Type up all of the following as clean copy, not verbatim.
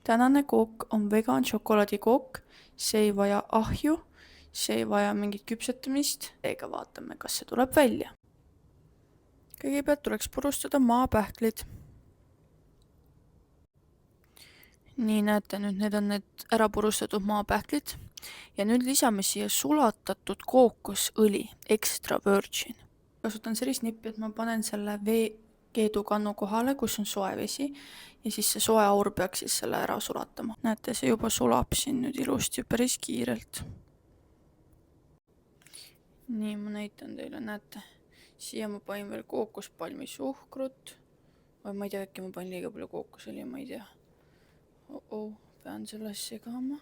tänane kook on vegan šokolaadikook, see ei vaja ahju, see ei vaja mingit küpsetamist, seega vaatame, kas see tuleb välja. Kõigepealt tuleks purustada maapähklid. Nii näete, nüüd need on need ära purustatud maapähklid ja nüüd lisame siia sulatatud kookosõli extra virgin. Kasutan sellist nippi, et ma panen selle veekeedukannu kohale, kus on soe vesi ja siis see soe aur peaks siis selle ära sulatama. Näete, see juba sulab siin nüüd ilusti päris kiirelt. Nii, ma näitan teile, näete, siia ma panin veel kookospalmi suhkrut või ma ei tea, äkki ma panin liiga palju kookosõli, ma ei tea. Pean sellest segama.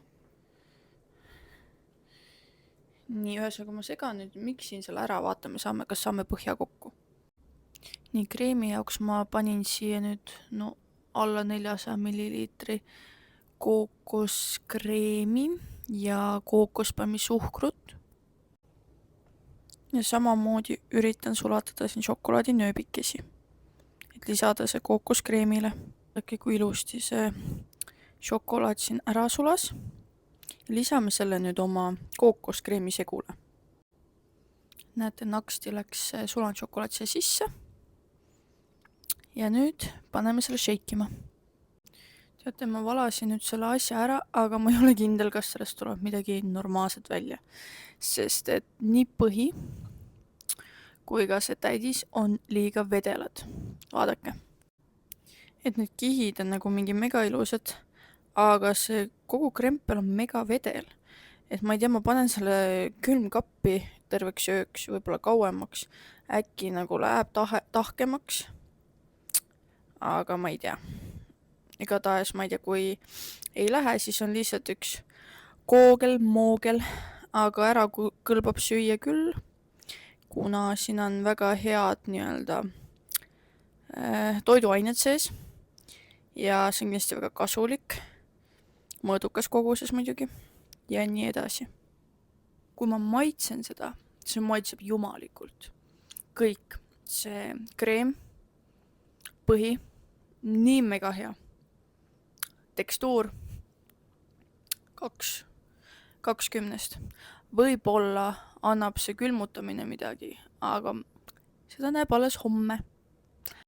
Nii, ühesõnaga ma segan nüüd, miksin selle ära, vaatame, kas saame põhja kokku. Nii, kreemi jaoks ma panin siia nüüd alla 400 milliliitri kookoskreemi ja kookospalmi suhkrut. Ja samamoodi üritan sulatada siin šokolaadinööbikesi, et lisada see kookoskreemile. Äkki kui ilusti see šokolaad siin ära sulas. Lisame selle nüüd oma kookoskreemi segule. Näete, naksti läks sulanud šokolaad siia sisse. Ja nüüd paneme selle šeikima. Teate, ma valasin nüüd selle asja ära, aga ma ei ole kindel, kas sellest tuleb midagi normaalset välja. Sest et nii põhi kui ka see täidis on liiga vedelad. Vaadake. Et need kihid on nagu mingi mega ilusad, aga see kogu krempel on mega vedel. Et ma ei tea, ma panen selle külmkappi terveks ööks, võib-olla kauemaks. Äkki nagu läheb tahkemaks, aga ma ei tea. Igatahes ma ei tea, kui ei lähe, siis on lihtsalt üks koogel-moogel, aga ära kõlbab süüa küll, kuna siin on väga head toiduained sees ja see on kindlasti väga kasulik, mõõdukas koguses muidugi ja nii edasi. Kui ma maitsen seda, see maitseb jumalikult. Kõik see kreem, põhi, nii mega hea. Tekstuur 20. Võib-olla annab see külmutamine midagi, aga seda näeb alles homme.